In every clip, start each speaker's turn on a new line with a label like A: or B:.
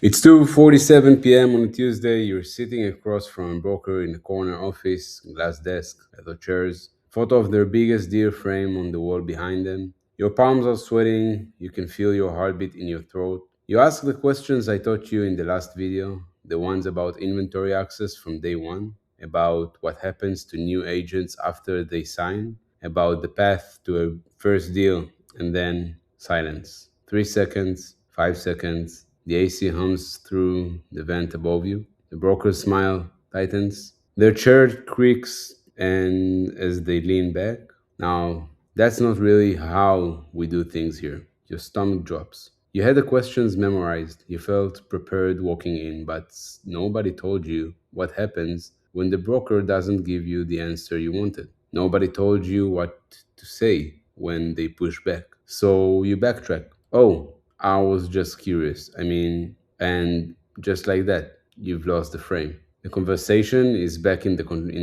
A: It's 2:47 p.m. on a Tuesday. You're sitting across from a broker in a corner office, glass desk, leather chairs, photo of their biggest deal frame on the wall behind them. Your palms are sweating. You can feel your heartbeat in your throat. You ask the questions I taught you in the last video, the ones about inventory access from day one, about what happens to new agents after they sign, about the path to a first deal, and then silence. 3 seconds, 5 seconds. The AC hums through the vent above you. The broker's smile tightens. Their chair creaks and as they lean back. Now, that's not really how we do things here. Your stomach drops. You had the questions memorized. You felt prepared walking in, but nobody told you what happens when the broker doesn't give you the answer you wanted. Nobody told you what to say when they push back. So you backtrack. Oh, I was just curious. And just like that, you've lost the frame. The conversation is back in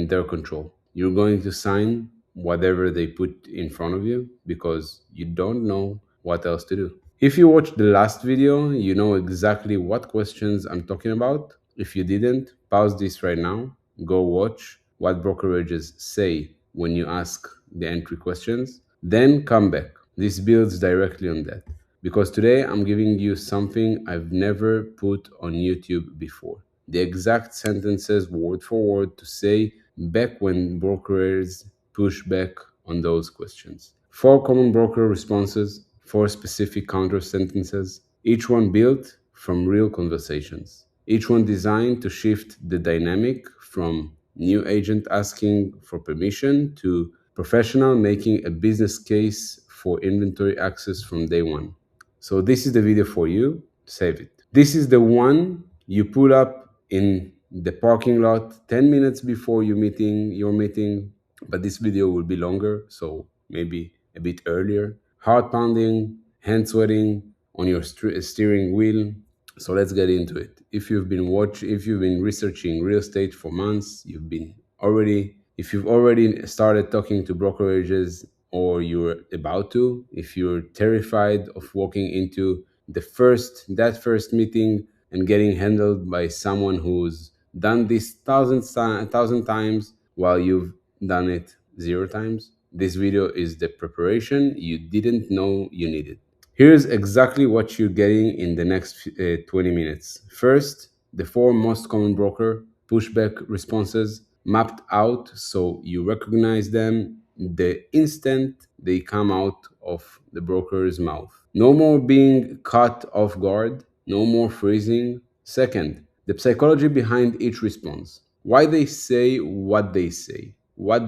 A: their control. You're going to sign whatever they put in front of you because you don't know what else to do. If you watched the last video, you know exactly what questions I'm talking about. If you didn't, pause this right now, go watch what brokerages say when you ask the entry questions, then come back. This builds directly on that. Because today I'm giving you something I've never put on YouTube before. The exact sentences, word for word, to say back when brokers push back on those questions. 4 common broker responses, 4 specific counter sentences, each one built from real conversations. Each one designed to shift the dynamic from new agent asking for permission to professional making a business case for inventory access from day one. So this is the video for you. Save it. This is the one you pull up in the parking lot 10 minutes before your meeting, but this video will be longer, so maybe a bit earlier. Heart pounding, hand sweating on your steering wheel. So let's get into it. If you've been researching real estate for months, if you've already started talking to brokerages or you're about to, if you're terrified of walking into that first meeting and getting handled by someone who's done this thousand times while you've done it 0 times, this video is the preparation you didn't know you needed. Here's exactly what you're getting in the next 20 minutes. First, the 4 most common broker pushback responses mapped out so you recognize them the instant they come out of the broker's mouth. No more being caught off guard, no more freezing. Second, the psychology behind each response. Why they say, what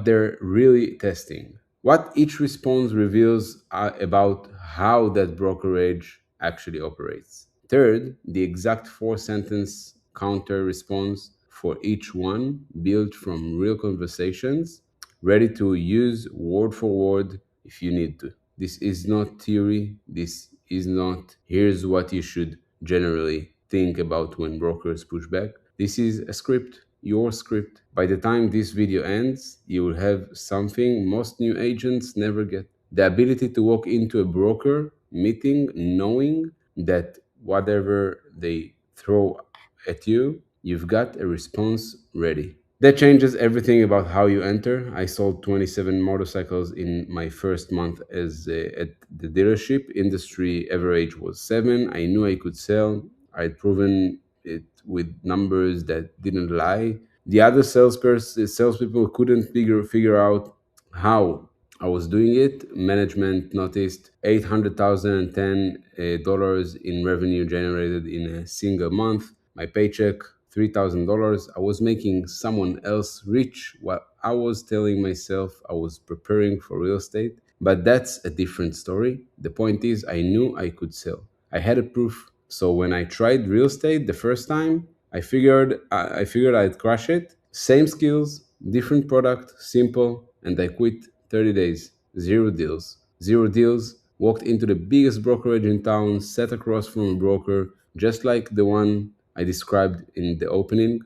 A: they're really testing, what each response reveals about how that brokerage actually operates. Third, the exact 4 sentence counter response for each one, built from real conversations, ready to use word for word if you need to. This is not theory. This is not, here's what you should generally think about when brokers push back. This is a script, your script. By the time this video ends, you will have something most new agents never get: the ability to walk into a broker meeting knowing that whatever they throw at you, you've got a response ready. That changes everything about how you enter. I sold 27 motorcycles in my first month at the dealership. Industry average was 7. I knew I could sell. I'd proven it with numbers that didn't lie. The other salespeople couldn't figure out how I was doing it. Management noticed $810 in revenue generated in a single month. My paycheck, $3,000. I was making someone else rich while I was telling myself I was preparing for real estate. But that's a different story. The point is, I knew I could sell. I had a proof. So when I tried real estate the first time, I figured I'd crush it. Same skills, different product, simple, and I quit 30 days. Zero deals. Zero deals. Walked into the biggest brokerage in town, sat across from a broker, just like the one I described in the opening.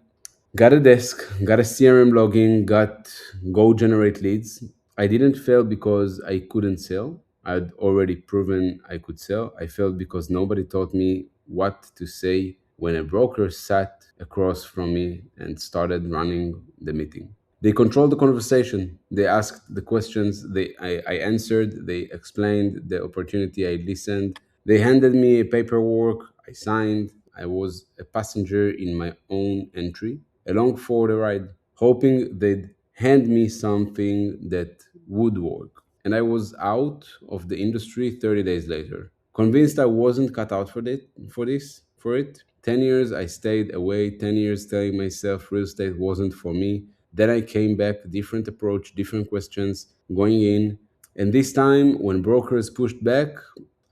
A: Got a desk, got a CRM login, got go generate leads. I didn't fail because I couldn't sell. I'd already proven I could sell. I failed because nobody taught me what to say when a broker sat across from me and started running the meeting. They controlled the conversation. They asked the questions. I answered. They explained the opportunity. I listened. They handed me paperwork. I signed. I was a passenger in my own entry, along for the ride, hoping they'd hand me something that would work. And I was out of the industry 30 days later, convinced I wasn't cut out for it. 10 years I stayed away, 10 years telling myself real estate wasn't for me. Then I came back, different approach, different questions, going in. And this time, when brokers pushed back,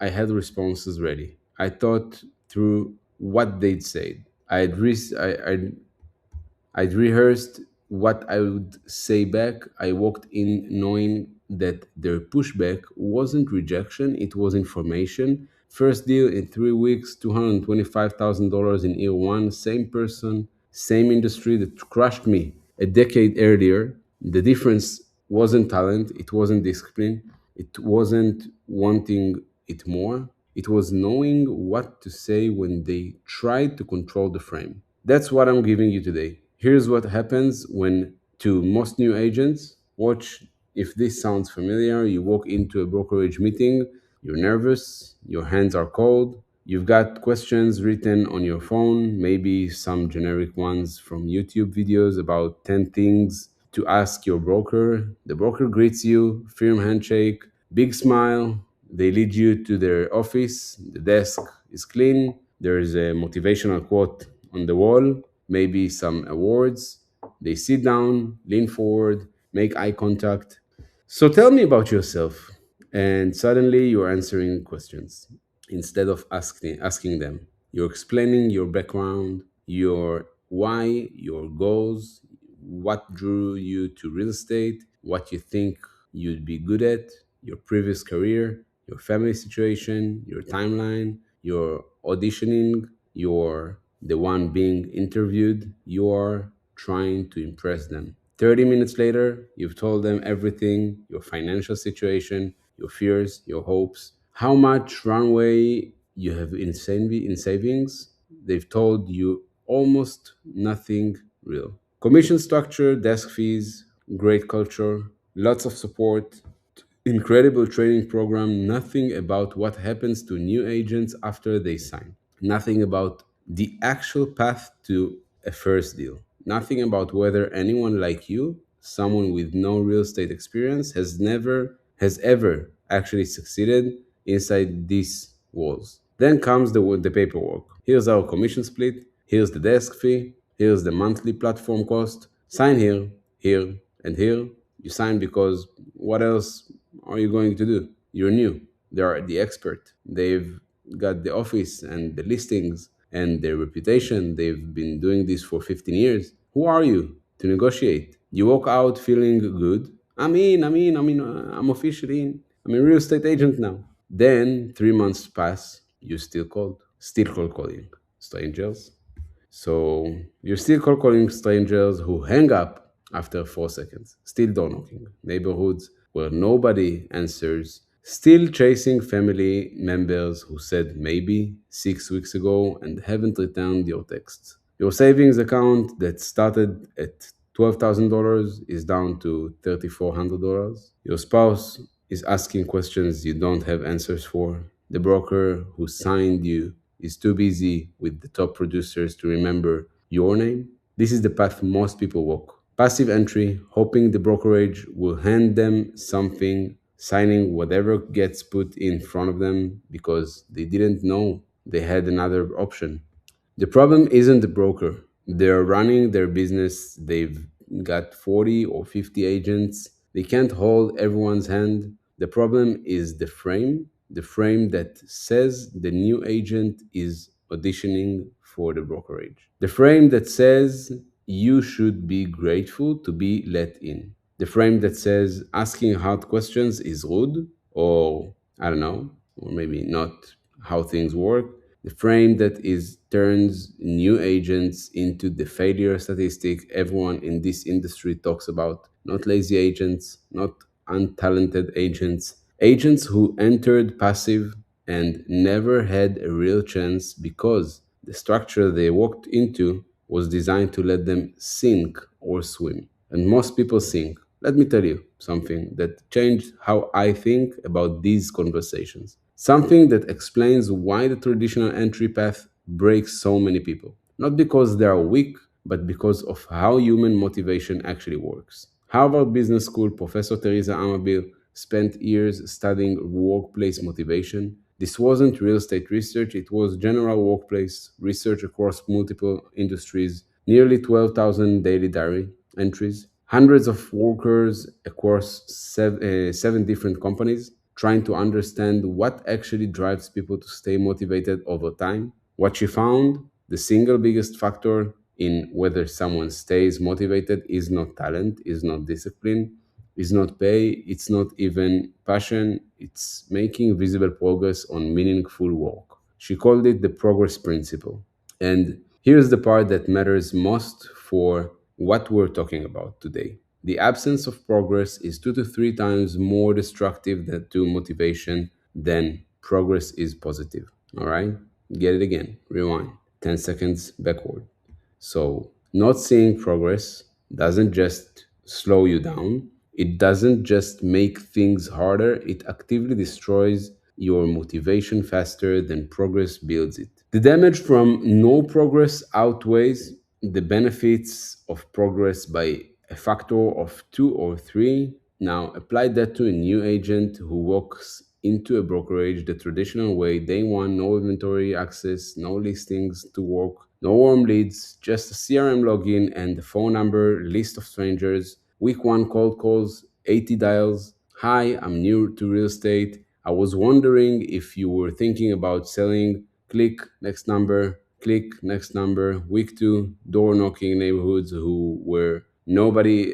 A: I had responses ready. I thought through what they'd said. I'd rehearsed what I would say back. I walked in knowing that their pushback wasn't rejection, it was information. First deal in 3 weeks, $225,000 in year one, same person, same industry that crushed me a decade earlier. The difference wasn't talent, it wasn't discipline, it wasn't wanting it more. It was knowing what to say when they tried to control the frame. That's what I'm giving you today. Here's what happens when, to most new agents, watch if this sounds familiar. You walk into a brokerage meeting, you're nervous, your hands are cold, you've got questions written on your phone, maybe some generic ones from YouTube videos about 10 things to ask your broker. The broker greets you, firm handshake, big smile. They lead you to their office. The desk is clean. There is a motivational quote on the wall, maybe some awards. They sit down, lean forward, make eye contact. So tell me about yourself. And suddenly you're answering questions instead of asking them. You're explaining your background, your why, your goals, what drew you to real estate, what you think you'd be good at, your previous career, your family situation, your timeline, your auditioning, you're the one being interviewed, you are trying to impress them. 30 minutes later, you've told them everything, your financial situation, your fears, your hopes, how much runway you have in savings. They've told you almost nothing real. Commission structure, desk fees, great culture, lots of support, incredible training program, nothing about what happens to new agents after they sign. Nothing about the actual path to a first deal. Nothing about whether anyone like you, someone with no real estate experience, has ever actually succeeded inside these walls. Then comes the paperwork. Here's our commission split, here's the desk fee, here's the monthly platform cost. Sign here, here, and here. You sign because what else are you going to do? You're new. They are the expert. They've got the office and the listings and their reputation. They've been doing this for 15 years. Who are you to negotiate? You walk out feeling good. I'm officially in. I'm a real estate agent now. Then 3 months pass. You still cold calling strangers. So you're still cold calling strangers who hang up after 4 seconds, still door knocking, neighborhoods where nobody answers, still chasing family members who said maybe 6 weeks ago and haven't returned your texts. Your savings account that started at $12,000 is down to $3,400. Your spouse is asking questions you don't have answers for. The broker who signed you is too busy with the top producers to remember your name. This is the path most people walk. Passive entry, hoping the brokerage will hand them something, signing whatever gets put in front of them because they didn't know they had another option. The problem isn't the broker. They're running their business. They've got 40 or 50 agents. They can't hold everyone's hand. The problem is the frame that says the new agent is auditioning for the brokerage. The frame that says you should be grateful to be let in. The frame that says asking hard questions is rude, or I don't know, or maybe not how things work. The frame that is turns new agents into the failure statistic everyone in this industry talks about. Not lazy agents, not untalented agents, agents who entered passive and never had a real chance because The structure they walked into was designed to let them sink or swim. And most people sink. Let me tell you something that changed how I think about these conversations. Something that explains why the traditional entry path breaks so many people. Not because they are weak, but because of how human motivation actually works. Harvard Business School professor Teresa Amabil spent years studying workplace motivation. This wasn't real estate research, it was general workplace research across multiple industries, nearly 12,000 daily diary entries, hundreds of workers across seven different companies, trying to understand what actually drives people to stay motivated over time. What she found, the single biggest factor in whether someone stays motivated is not talent, is not discipline, is not pay, it's not even passion, it's making visible progress on meaningful work. She called it the progress principle. And here's the part that matters most for what we're talking about today. The absence of progress is 2 to 3 times more destructive to motivation than progress is positive. All right? Get it again. Rewind. 10 seconds backward. So, not seeing progress doesn't just slow you down, it doesn't just make things harder, it actively destroys your motivation faster than progress builds it. The damage from no progress outweighs the benefits of progress by a factor of 2 or 3. Now, apply that to a new agent who walks into a brokerage the traditional way: day one, no inventory access, no listings to work, no warm leads, just a CRM login and the phone number, list of strangers. Week one, cold calls, 80 dials. Hi, I'm new to real estate. I was wondering if you were thinking about selling. Click next number, click next number. Week two, door knocking neighborhoods who were nobody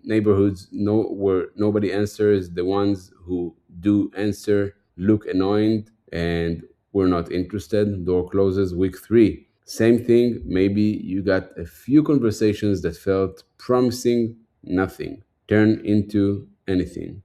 A: neighborhoods no where nobody answers. The ones who do answer look annoyed and we're not interested. Door closes. Week three, same thing. Maybe you got a few conversations that felt promising. Nothing turned into anything.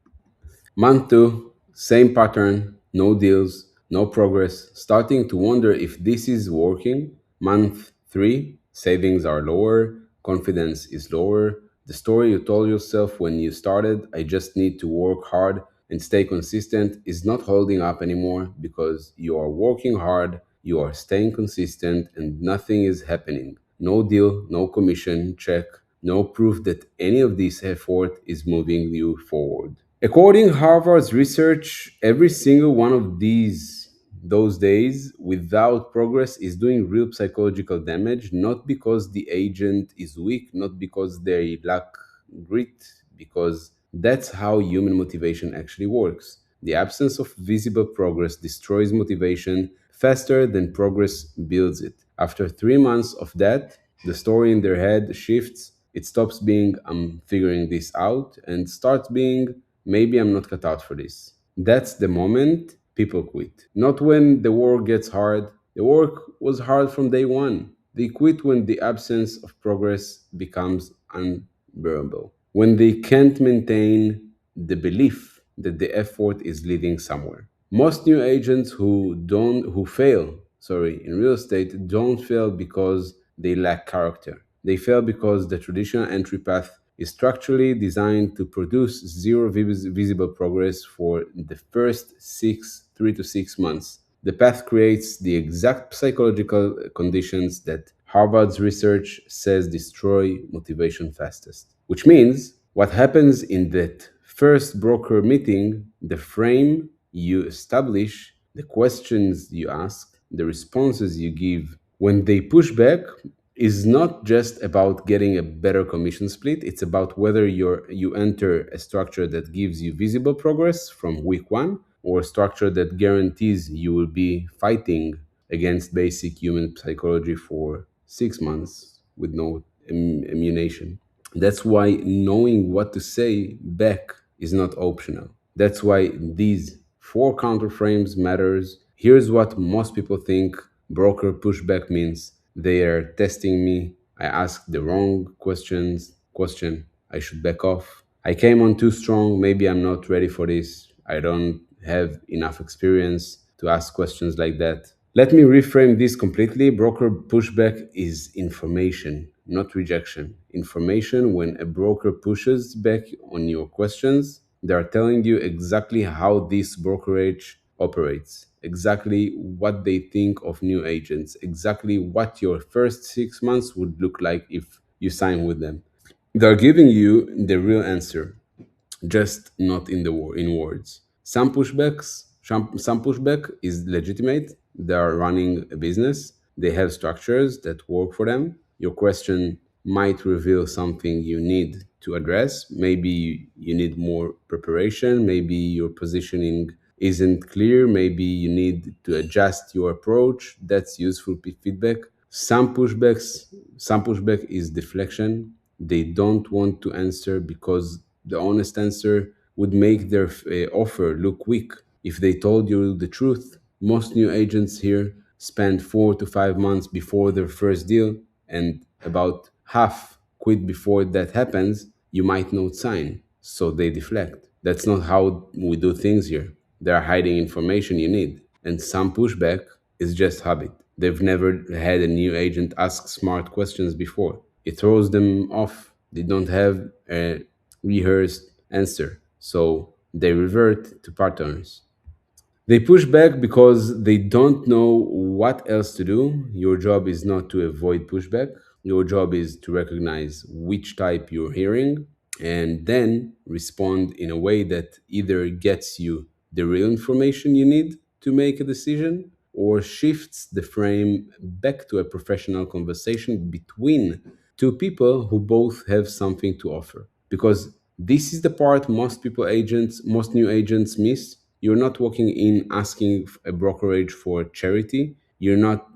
A: Month two, same pattern, no deals, no progress, starting to wonder if this is working. Month three, savings are lower, confidence is lower. The story you told yourself when you started, I just need to work hard and stay consistent, is not holding up anymore because you are working hard, you are staying consistent, and nothing is happening. No deal, no commission check, no proof that any of this effort is moving you forward. According to Harvard's research, every single one of those days without progress is doing real psychological damage, not because the agent is weak, not because they lack grit, because that's how human motivation actually works. The absence of visible progress destroys motivation faster than progress builds it. After 3 months of that, the story in their head shifts. It stops being I'm figuring this out and starts being maybe I'm not cut out for this. That's the moment people quit. Not when the work gets hard. The work was hard from day one. They quit when the absence of progress becomes unbearable. When they can't maintain the belief that the effort is leading somewhere. Most new agents who fail, in real estate don't fail because they lack character. They fail because the traditional entry path is structurally designed to produce zero visible progress for the first 3 to 6 months. The path creates the exact psychological conditions that Harvard's research says destroy motivation fastest. Which means what happens in that first broker meeting, the frame you establish, the questions you ask, the responses you give when they push back is not just about getting a better commission split. It's about whether you enter a structure that gives you visible progress from week one or a structure that guarantees you will be fighting against basic human psychology for 6 months with no immunization. That's why knowing what to say back is not optional. That's why these four counterframes matters. Here's what most people think broker pushback means. They are testing me. I asked the wrong questions. Question, I should back off. I came on too strong. Maybe I'm not ready for this. I don't have enough experience to ask questions like that. Let me reframe this completely. Broker pushback is information, not rejection. Information: when a broker pushes back on your questions, they are telling you exactly how this brokerage operates, exactly what they think of new agents, exactly what your first 6 months would look like if you sign with them. They're giving you the real answer, just not in words. Some pushback is legitimate. They are running a business. They have structures that work for them. Your question might reveal something you need to address. Maybe you need more preparation. Maybe your positioning isn't clear. Maybe you need to adjust your approach. That's useful feedback. Some pushback is deflection. They don't want to answer because the honest answer would make their offer look weak. If they told you the truth, most new agents here spend 4 to 5 months before their first deal, and about half quit before that happens. You might not sign, so they deflect. That's not how we do things here. They are hiding information you need, and some pushback is just habit. They've never had a new agent ask smart questions before. It throws them off. They don't have a rehearsed answer, so they revert to patterns. They push back because they don't know what else to do. Your job is not to avoid pushback. Your job is to recognize which type you're hearing and then respond in a way that either gets you the real information you need to make a decision or shifts the frame back to a professional conversation between two people who both have something to offer. Because this is the part most new agents miss. You're not walking in asking a brokerage for charity. You're not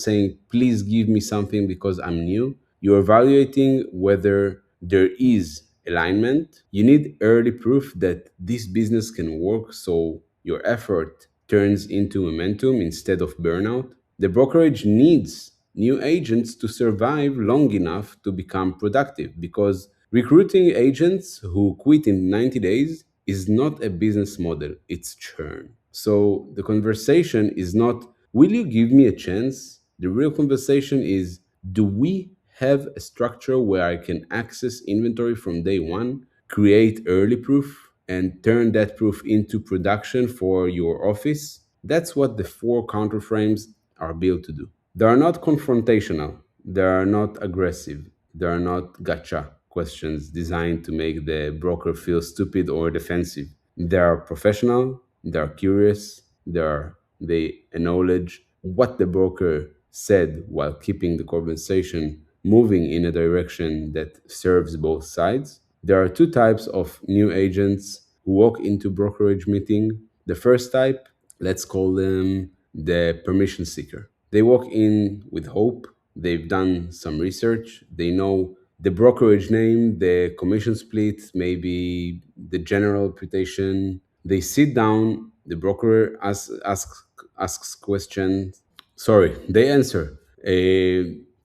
A: saying, please give me something because I'm new. You're evaluating whether there is alignment. You need early proof that this business can work so your effort turns into momentum instead of burnout. The brokerage needs new agents to survive long enough to become productive because recruiting agents who quit in 90 days is not a business model, it's churn. So the conversation is not, will you give me a chance? The real conversation is, do we have a structure where I can access inventory from day one, create early proof, and turn that proof into production for your office? That's what the four counterframes are built to do. They are not confrontational, they are not aggressive, they are not gotcha questions designed to make the broker feel stupid or defensive. They are professional, they are curious, they acknowledge what the broker said while keeping the conversation moving in a direction that serves both sides. There are two types of new agents who walk into brokerage meeting. The first type, let's call them the permission seeker. They walk in with hope. They've done some research. They know the brokerage name, the commission split, maybe the general reputation. They sit down. The broker asks questions. Sorry, they answer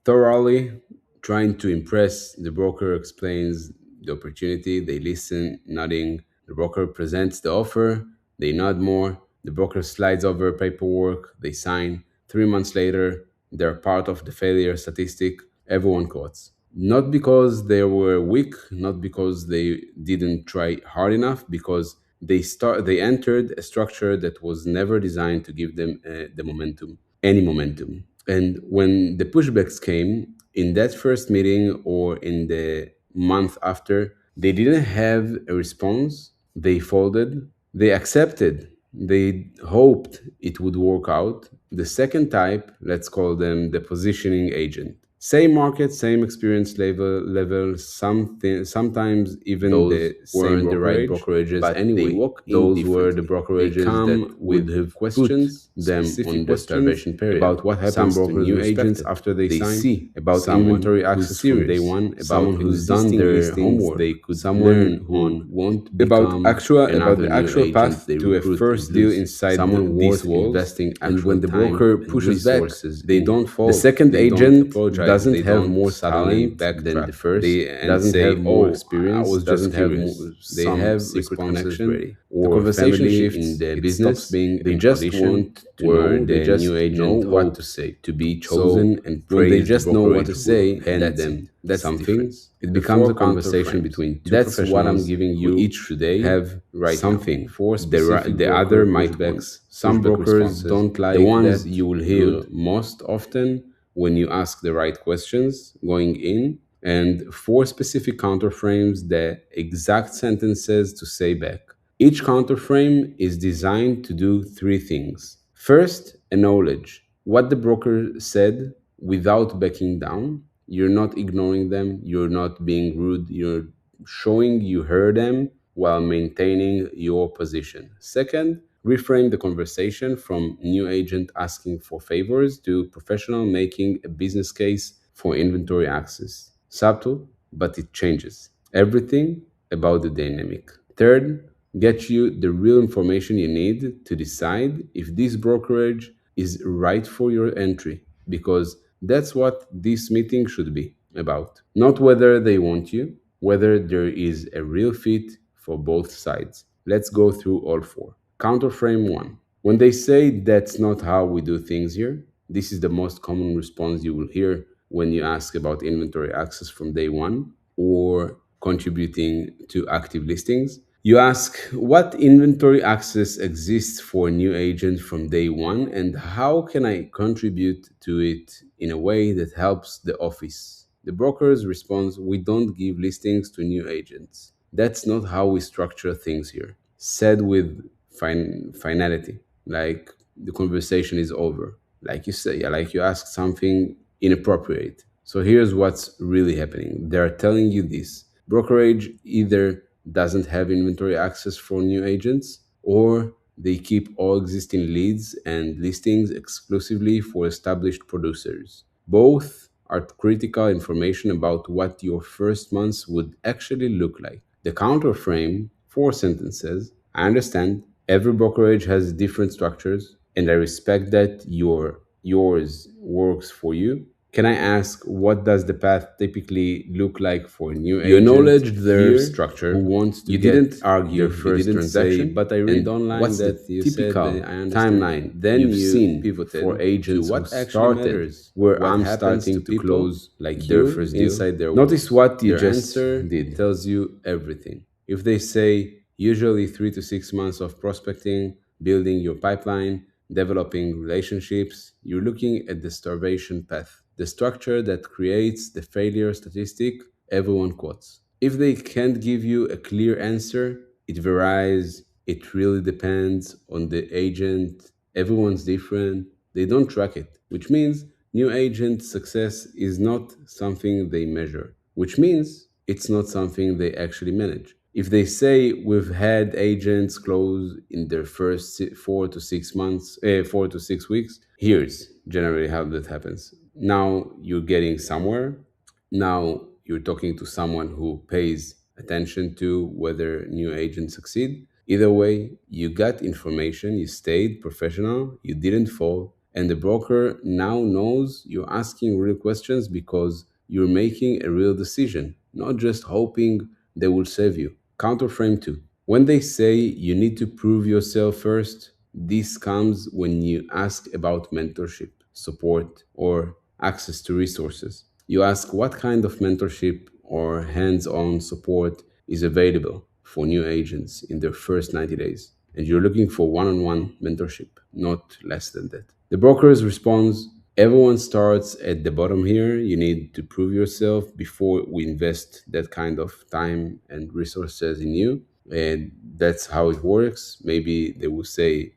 A: thoroughly, trying to impress. The broker explains the opportunity. They listen, nodding. The broker presents the offer. They nod more. The broker slides over paperwork. They sign. 3 months later, they're part of the failure statistic everyone quotes. Not because they were weak, not because they didn't try hard enough, because they entered a structure that was never designed to give them any momentum. And when the pushbacks came in that first meeting or in the month after, they didn't have a response. They folded, they accepted, they hoped it would work out. The second type, let's call them the positioning agent. Same market, same experience level, sometimes even those the weren't the right brokerages but anyway. They walk in those were the brokerages that would have questions them on the starvation period about what happens to new agents after they sign, see about inventory access from day one, about who's done their homework, they could learn who won't become about the actual path to a first deal inside these walls. Investing and when the broker pushes back, they don't fall. The second agent doesn't
B: They
A: have
B: don't
A: more
B: suddenly
A: talent than the
B: backtrack
A: first,
B: they and
A: doesn't
B: say,
A: have more
B: "Oh, I
A: experience,
B: was just
A: doesn't have
B: curious." They
A: some
B: have
A: secret
B: responses
A: connection.
B: ready.
A: The
B: Or
A: conversation
B: family in
A: shifts,
B: the
A: it stops
B: business,
A: being
B: they
A: a
B: just
A: competition
B: want to
A: where
B: know
A: they
B: the new
A: just know
B: agent
A: what to
B: hope
A: say.
B: to be
A: So
B: chosen and
A: when they
B: praise the
A: just know what to
B: brokerage will
A: say,
B: hand
A: that's
B: them
A: it. That's the
B: something.
A: difference.
B: It becomes
A: Before
B: a
A: counter
B: conversation
A: frames.
B: between two
A: That's what I'm
B: professionals
A: giving
B: who
A: you
B: each today
A: have right now.
B: something
A: For specific
B: the
A: broker
B: other might want.
A: pushbacks,
B: Some
A: pushback
B: brokers
A: responses,
B: don't
A: the
B: like
A: ones
B: that.
A: you will hear
B: Good.
A: most often when you ask the right questions going in, and four specific counterframes, the exact sentences to say back. Each counterframe is designed to do three things. First, acknowledge what the broker said without backing down. You're not ignoring them, you're not being rude, you're showing you heard them while maintaining your position. Second, reframe the conversation from new agent asking for favors to professional making a business case for inventory access. Subtle, but it changes everything about the dynamic. Third, get you the real information you need to decide if this brokerage is right for your entry, because that's what this meeting should be about. Not whether they want you, whether there is a real fit for both sides. Let's go through all four. Counterframe 1. When they say that's not how we do things here, this is the most common response you will hear when you ask about inventory access from day one or contributing to active listings. You ask what inventory access exists for a new agent from day one, and how can I contribute to it in a way that helps the office? The broker's response: we don't give listings to new agents. That's not how we structure things here. Said with finality, like the conversation is over. Like you say, like you ask something inappropriate. So here's what's really happening. They're telling you this. Brokerage either doesn't have inventory access for new agents, or they keep all existing leads and listings exclusively for established producers. Both are critical information about what your first months would actually look like. The counterframe, four sentences. I understand every brokerage has different structures, and I respect that yours works for you. Can I ask, what does the path typically look like for a new
B: You
A: agent
B: acknowledged their
A: here who
B: structure.
A: wants to
B: You didn't
A: get their
B: argue. You
A: first
B: didn't say,
A: transaction?
B: "But I read
A: And
B: online
A: what's the
B: that you said
A: typical
B: I understand."
A: timeline
B: Then
A: you've
B: you
A: seen for
B: pivoted to
A: agents who
B: what actually
A: started
B: matters,
A: where
B: what
A: I'm
B: happens to
A: starting to
B: people
A: close like
B: their
A: you
B: first deal.
A: inside their
B: Notice
A: world?
B: what you
A: Their
B: just
A: answer
B: did.
A: tells you everything. If they say usually 3 to 6 months of prospecting, building your pipeline, developing relationships, you're looking at the starvation path, the structure that creates the failure statistic everyone quotes. If they can't give you a clear answer, it varies. It really depends on the agent. Everyone's different. They don't track it, which means new agent success is not something they measure, which means it's not something they actually manage. If they say we've had agents close in their first 4 to 6 months, 4 to 6 weeks, here's generally how that happens. Now you're getting somewhere. Now you're talking to someone who pays attention to whether new agents succeed. Either way, you got information, you stayed professional, you didn't fall, and the broker now knows you're asking real questions because you're making a real decision, not just hoping they will save you. Counterframe 2. When they say you need to prove yourself first, this comes when you ask about mentorship, support, or access to resources. You ask what kind of mentorship or hands on support is available for new agents in their first 90 days. And you're looking for one on one mentorship, not less than that. The broker's response: everyone starts at the bottom here. You need to prove yourself before we invest that kind of time and resources in you. And that's how it works. Maybe they will say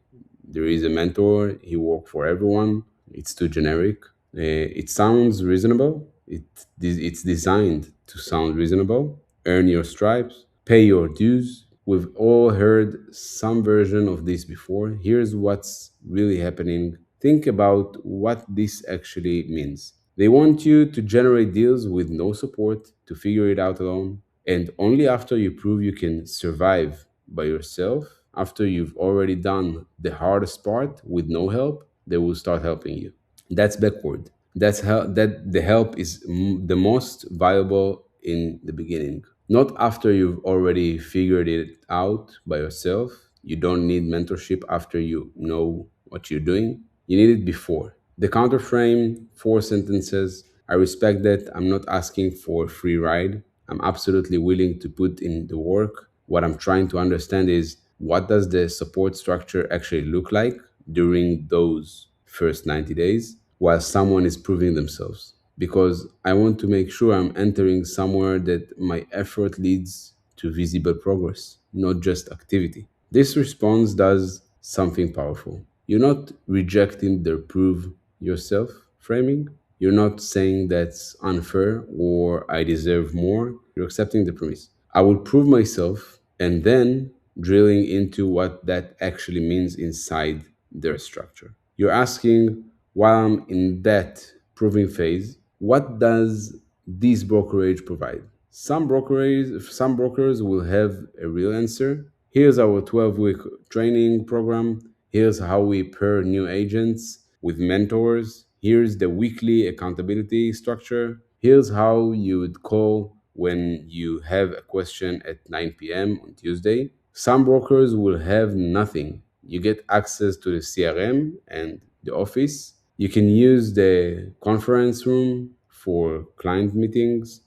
A: there is a mentor, he works for everyone. It's too generic. It sounds reasonable. It's designed to sound reasonable. Earn your stripes, pay your dues. We've all heard some version of this before. Here's what's really happening. Think about what this actually means. They want you to generate deals with no support, to figure it out alone, and only after you prove you can survive by yourself, after you've already done the hardest part with no help, they will start helping you. That's backward. That the help is the most valuable in the beginning, not after you've already figured it out by yourself. You don't need mentorship after you know what you're doing. You need it before. The counter frame, four sentences. I respect that. I'm not asking for a free ride. I'm absolutely willing to put in the work. What I'm trying to understand is, what does the support structure actually look like during those first 90 days while someone is proving themselves? Because I want to make sure I'm entering somewhere that my effort leads to visible progress, not just activity. This response does something powerful. You're not rejecting the prove yourself framing. You're not saying that's unfair or I deserve more. You're accepting the premise. I will prove myself, and then drilling into what that actually means inside their structure. You're asking, while I'm in that proving phase, what does this brokerage provide? Some brokers will have a real answer. Here's our 12-week training program. Here's how we pair new agents with mentors. Here's the weekly accountability structure. Here's how you would call when you have a question at 9 p.m. on Tuesday. Some brokers will have nothing. You get access to the CRM and the office. You can use the conference room for client meetings.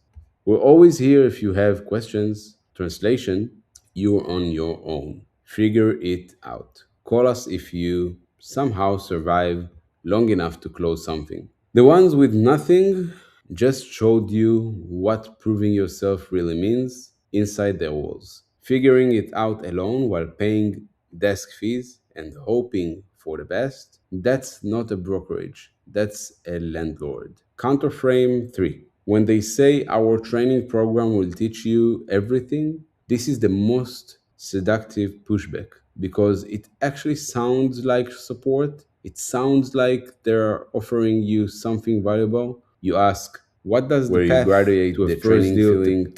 A: We're always here if you have questions. Translation, you're on your own. Figure it out. Call us if you somehow survive long enough to close something. The ones with nothing just showed you what proving yourself really means inside their walls. Figuring it out alone while paying desk fees and hoping for the best, that's not a brokerage, that's a landlord. Counterframe 3. When they say our training program will teach you everything, this is the most seductive pushback because it actually sounds like support. It sounds like they're offering you something valuable. You ask, what does the
B: Where you
A: path
B: graduate
A: to a
B: the
A: first
B: training
A: deal
B: feeling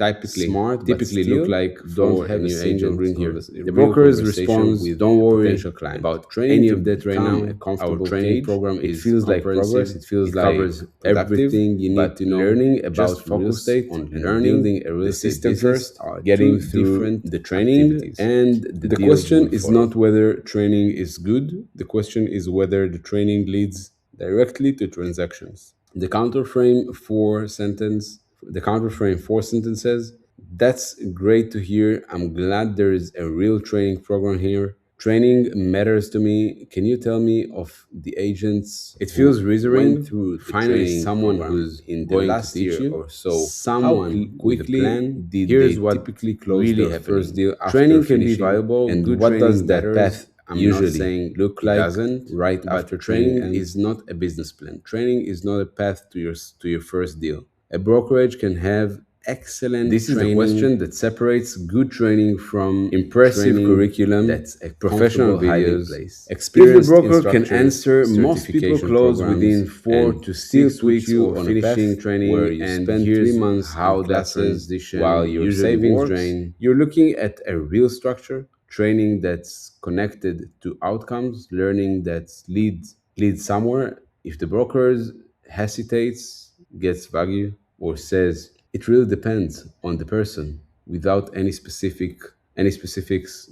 A: smart but
B: typically look
A: still
B: like
A: don't
B: for a
A: have a
B: new
A: single
B: agent?
A: green
B: Here,
A: here?
B: a
A: The
B: real
A: broker's
B: conversation
A: response,
B: with
A: don't
B: a
A: worry
B: potential client.
A: about
B: Training
A: any
B: to
A: of that right
B: become
A: now.
B: a
A: Our
B: comfortable
A: training
B: cage.
A: program
B: It
A: is
B: feels like progress.
A: comprehensive.
B: It feels
A: It
B: like
A: covers
B: productive,
A: everything you need
B: but
A: to know.
B: learning
A: Just
B: about real
A: focus
B: estate
A: on
B: and
A: learning
B: building a real
A: the
B: estate
A: system
B: business
A: first,
B: are
A: getting
B: two
A: through
B: different
A: the training,
B: activities.
A: and
B: The
A: the
B: deals
A: question
B: will
A: is
B: follow.
A: not whether training is good. The question is whether the training leads directly to transactions. The counterframe four sentences. That's great to hear. I'm glad there is a real training program here. Training matters to me. Can you tell me of the agents
B: It
A: who
B: feels
A: went
B: reassuring.
A: through the
B: Finally,
A: training
B: someone
A: program
B: who's
A: in the
B: going to
A: last
B: teach
A: year
B: you.
A: or so?
B: How
A: Someone with a
B: quickly
A: plan.
B: did they
A: Here's what
B: typically close
A: really
B: their first
A: happening.
B: deal after
A: Training can be
B: finishing?
A: valuable.
B: And
A: Good
B: what does
A: training
B: that
A: matters.
B: path
A: I'm not
B: usually
A: saying
B: look
A: it
B: like
A: doesn't,
B: right after
A: but
B: training
A: training
B: ends?
A: is not a business plan. Training is not a path to your first deal. A brokerage can have excellent
B: This is the
A: training
B: question that separates
A: good training from
B: impressive
A: training
B: curriculum,
A: that's a
B: professional
A: comfortable hiding
B: videos,
A: place. If the
B: experienced
A: broker can
B: instructors,
A: answer most people
B: certification
A: close within
B: programs,
A: four
B: and
A: to
B: still
A: six
B: put
A: weeks
B: you
A: or
B: on a
A: finishing
B: path where
A: training,
B: you
A: and
B: spend three
A: here's
B: months in
A: how that
B: classes while
A: transition
B: your
A: usually
B: savings
A: works,
B: drain.
A: you're looking at a real structure, training that's connected to outcomes, learning that leads somewhere. If the broker hesitates, gets vague, or says it really depends on the person without any specifics,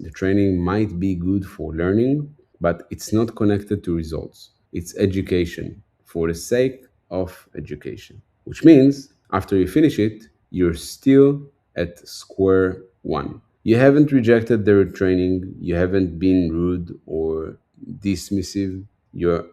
A: the training might be good for learning, but it's not connected to results. It's education for the sake of education, which means after you finish it, you're still at square one. You haven't rejected their training, you haven't been rude or dismissive. You've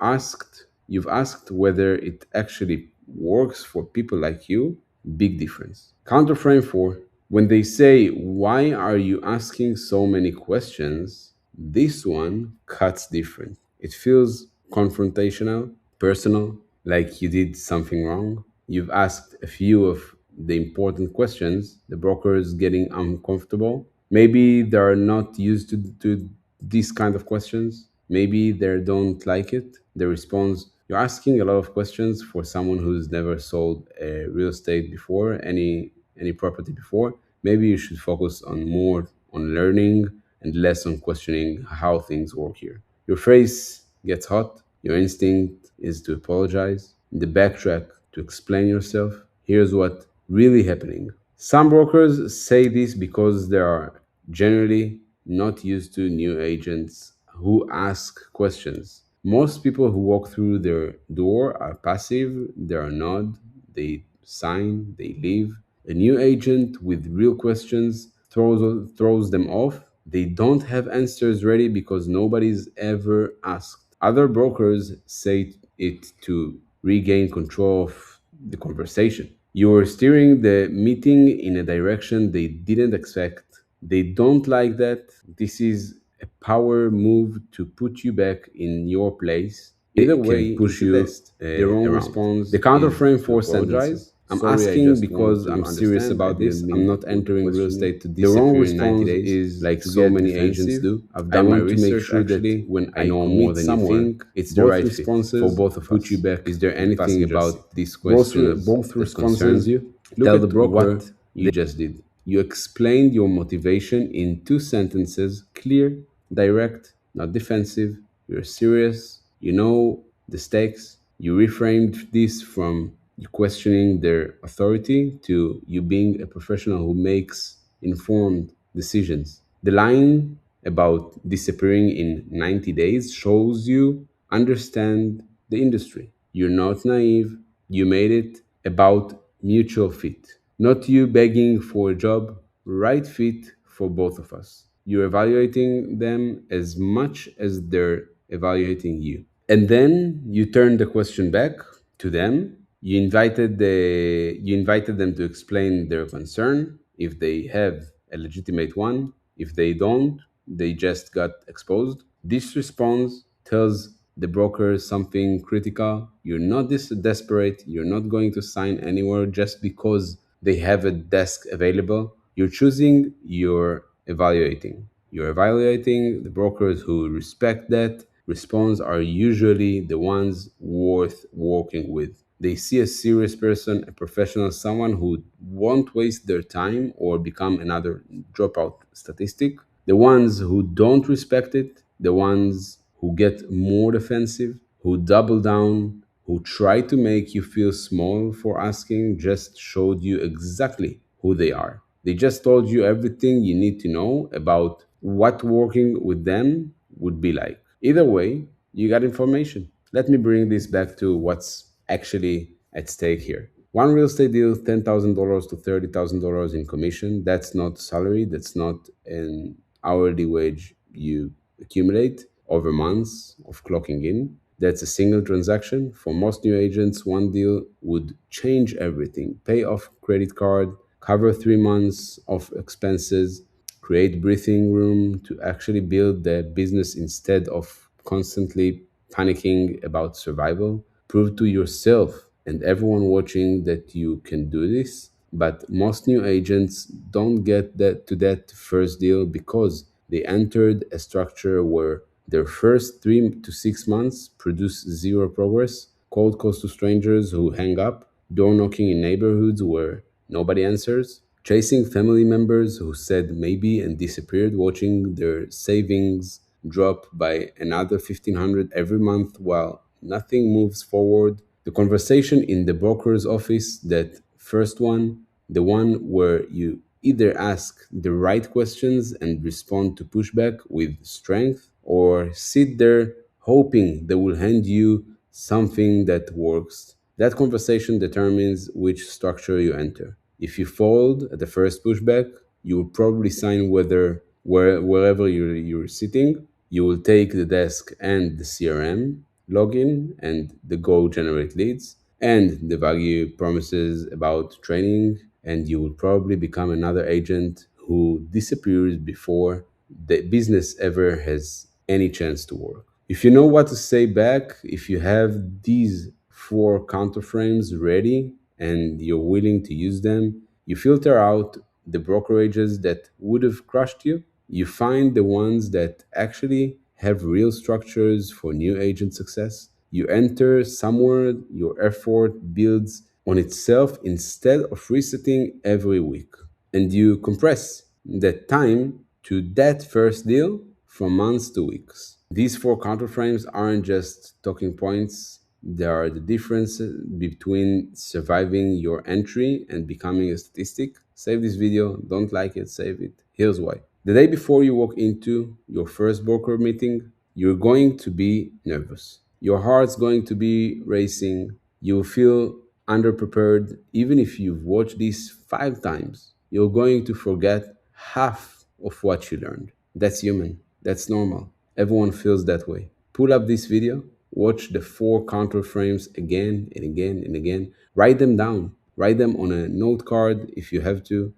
A: asked whether it actually works for people like you. Big difference. Counterframe 4. When they say, why are you asking so many questions? This one cuts different. It feels confrontational, personal, like you did something wrong. You've asked a few of the important questions. The broker is getting uncomfortable. Maybe they're not used to these kind of questions. Maybe they don't like it. The response, you're asking a lot of questions for someone who's never sold a real estate before, any property before. Maybe you should focus on more on learning and less on questioning how things work here. Your face gets hot. Your instinct is to apologize. the backtrack to explain yourself. Here's what really happening. Some brokers say this because they are generally not used to new agents who ask questions. Most people who walk through their door are passive, they are nod, they sign, they leave. A new agent with real questions throws them off. They don't have answers ready because nobody's ever asked. Other brokers say it to regain control of the conversation. You are steering the meeting in a direction they didn't expect. They don't like that. This is a power move to put you back in your place. Either
B: It
A: way,
B: can
A: it's
B: push
A: a
B: you
A: test. The wrong
B: around.
A: response
B: The
A: is
B: counterframe
A: to
B: forced
A: apologize.
B: sentences.
A: I'm
B: Sorry, I
A: asking
B: just want
A: because I'm
B: to
A: serious
B: understand. I
A: about this.
B: didn't
A: I'm
B: mean
A: not
B: to
A: entering real
B: question you.
A: estate to
B: The wrong
A: disappear in 90
B: response
A: days
B: is
A: like
B: to
A: so
B: get
A: many agents
B: defensive.
A: do.
B: I've
A: I
B: done my
A: want to make
B: research
A: sure that
B: actually.
A: when
B: I
A: I
B: know more
A: commit
B: than you
A: somewhere,
B: think. It's the
A: both
B: right fit for
A: responses
B: both of
A: put you
B: us.
A: back
B: Is there
A: in the
B: anything
A: passenger
B: about
A: seat.
B: these
A: Both,
B: questions
A: both
B: that concerns
A: responses
B: you?
A: look
B: Tell the
A: at
B: broker
A: what
B: they
A: you just did. You explained your motivation in two sentences, clear, direct, not defensive. You're serious. You know the stakes. You reframed this from you questioning their authority to you being a professional who makes informed decisions. The line about disappearing in 90 days shows you understand the industry. You're not naive. You made it about mutual fit, not you begging for a job, right fit for both of us. You're evaluating them as much as they're evaluating you. And then you turn the question back to them. You invited them to explain their concern if they have a legitimate one. If they don't, they just got exposed. This response tells the broker something critical. You're not this desperate. You're not going to sign anywhere just because they have a desk available. You're choosing, you're evaluating. You're evaluating. The brokers who respect that response are usually the ones worth working with. They see a serious person, a professional, someone who won't waste their time or become another dropout statistic. The ones who don't respect it, the ones who get more defensive, who double down, who try to make you feel small for asking, just showed you exactly who they are. They just told you everything you need to know about what working with them would be like. Either way, you got information. Let me bring this back to what's actually at stake here. One real estate deal, $10,000 to $30,000 in commission. That's not salary. That's not an hourly wage you accumulate over months of clocking in. That's a single transaction. For most new agents, one deal would change everything. Pay off credit card, cover 3 months of expenses, create breathing room to actually build the business instead of constantly panicking about survival. Prove to yourself and everyone watching that you can do this. But most new agents don't get that first deal because they entered a structure where their first 3 to 6 months produce zero progress, cold calls to strangers who hang up, door knocking in neighborhoods where nobody answers, chasing family members who said maybe and disappeared, watching their savings drop by another 1500 every month while nothing moves forward. The conversation in the broker's office, that first one, the one where you either ask the right questions and respond to pushback with strength, or sit there hoping they will hand you something that works. That conversation determines which structure you enter. If you fold at the first pushback, you will probably sign wherever you're sitting. You will take the desk and the CRM login and the go generate leads and the value promises about training, and you will probably become another agent who disappears before the business ever has any chance to work. If you know what to say back, if you have these four counterframes ready and you're willing to use them, you filter out the brokerages that would have crushed you. You find the ones that actually have real structures for new agent success. You enter somewhere your effort builds on itself instead of resetting every week. And you compress that time to that first deal from months to weeks. These four counterframes aren't just talking points, There are the differences between surviving your entry and becoming a statistic. Save this video, don't like it, save it. Here's why. The day before you walk into your first broker meeting, you're going to be nervous. Your heart's going to be racing. You'll feel underprepared even if you've watched this 5 times. You're going to forget half of what you learned. That's human. That's normal. Everyone feels that way. Pull up this video, watch the 4 counter frames again and again and again. Write them down. Write them on a note card if you have to.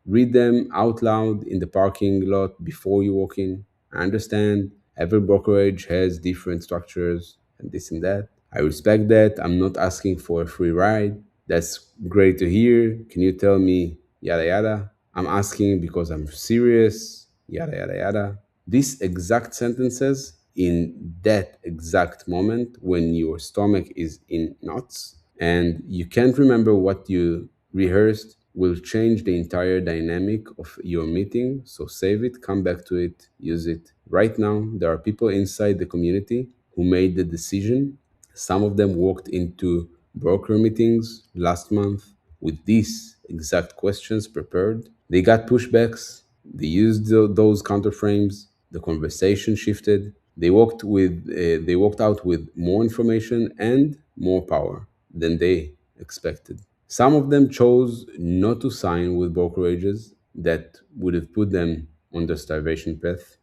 A: Read them out loud in the parking lot before you walk in. I understand every brokerage has different structures and this and that. I respect that. I'm not asking for a free ride. That's great to hear. Can you tell me yada yada? I'm asking because I'm serious. Yada yada yada. These exact sentences in that exact moment when your stomach is in knots and you can't remember what you rehearsed will change the entire dynamic of your meeting. So save it, come back to it, use it. Right now, there are people inside the community who made the decision. Some of them walked into broker meetings last month with these exact questions prepared. They got pushbacks, they used those counterframes, the conversation shifted. They walked out with more information and more power than they expected. Some of them chose not to sign with brokerages that would have put them on the starvation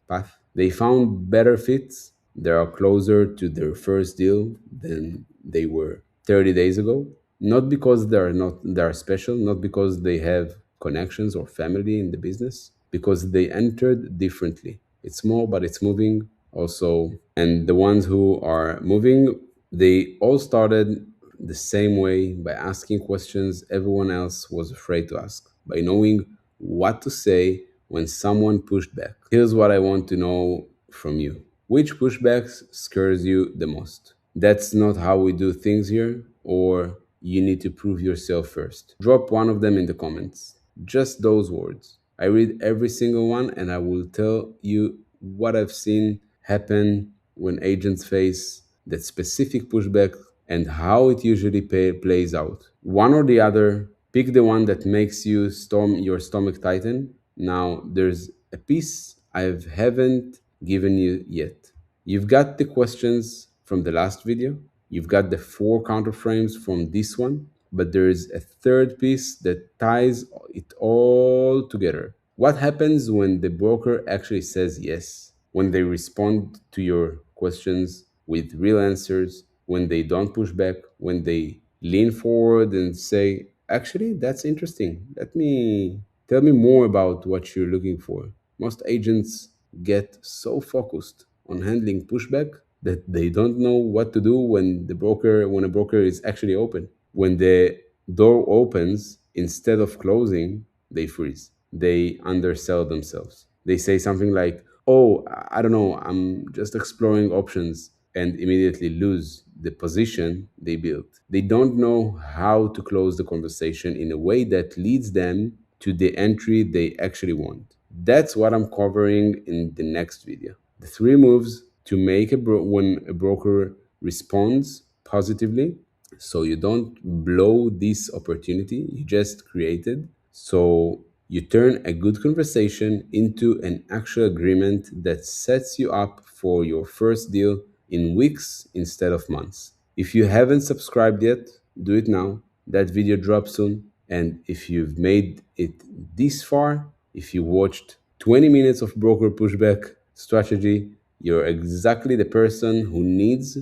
A: path. They found better fits that are closer to their first deal than they were 30 days ago. Not because they are special, not because they have connections or family in the business, because they entered differently. It's small, but it's moving also. And the ones who are moving, they all started the same way by asking questions everyone else was afraid to ask, by knowing what to say when someone pushed back. Here's what I want to know from you. Which pushbacks scares you the most? That's not how we do things here, or you need to prove yourself first. Drop one of them in the comments. Just those words. I read every single one and I will tell you what I've seen happen when agents face that specific pushback and how it usually plays out. One or the other, pick the one that makes your stomach tighten. Now, there's a piece I haven't given you yet. You've got the questions from the last video, you've got the 4 counter frames from this one, but there is a third piece that ties it all together. What happens when the broker actually says yes? When they respond to your questions with real answers, when they don't push back, when they lean forward and say, actually, that's interesting. Let me tell me more about what you're looking for. Most agents get so focused on handling pushback that they don't know what to do when a broker is actually open. When the door opens, instead of closing, they freeze. They undersell themselves. They say something like, "Oh, I don't know, I'm just exploring options," and immediately lose the position they built. They don't know how to close the conversation in a way that leads them to the entry they actually want. That's what I'm covering in the next video. The 3 moves to make when a broker responds positively, so you don't blow this opportunity you just created. So you turn a good conversation into an actual agreement that sets you up for your first deal in weeks instead of months. If you haven't subscribed yet, do it now. That video drops soon. And if you've made it this far, if you watched 20 minutes of broker pushback strategy, you're exactly the person who needs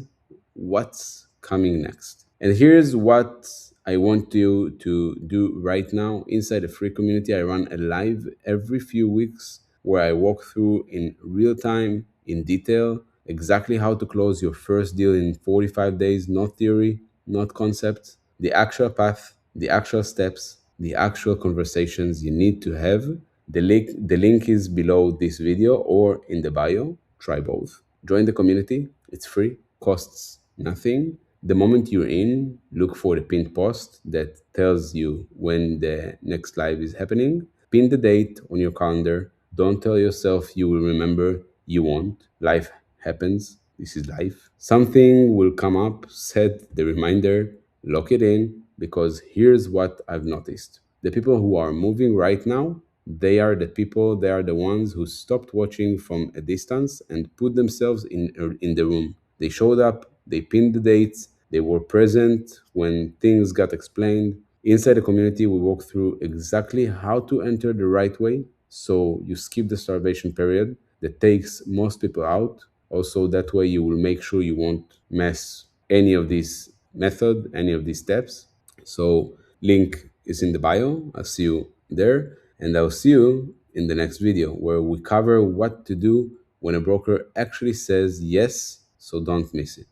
A: what's coming next. And here's what I want you to do right now. Inside the free community, I run a live every few weeks where I walk through in real time, in detail, exactly how to close your first deal in 45 days, not theory, not concepts, the actual path, the actual steps, the actual conversations you need to have. The link is below this video or in the bio. Try both. Join the community. It's free, costs nothing. The moment you're in, look for the pinned post that tells you when the next live is happening. Pin the date on your calendar. Don't tell yourself you will remember. You won't. Life happens. This is life. Something will come up, set the reminder, lock it in, because here's what I've noticed. The people who are moving right now, they are the ones who stopped watching from a distance and put themselves in the room. They showed up, they pinned the dates, they were present when things got explained. Inside the community, we walk through exactly how to enter the right way so you skip the starvation period that takes most people out. Also, that way you will make sure you won't mess any of these method, any of these steps. So link is in the bio. I'll see you there, and I'll see you in the next video where we cover what to do when a broker actually says yes, so don't miss it.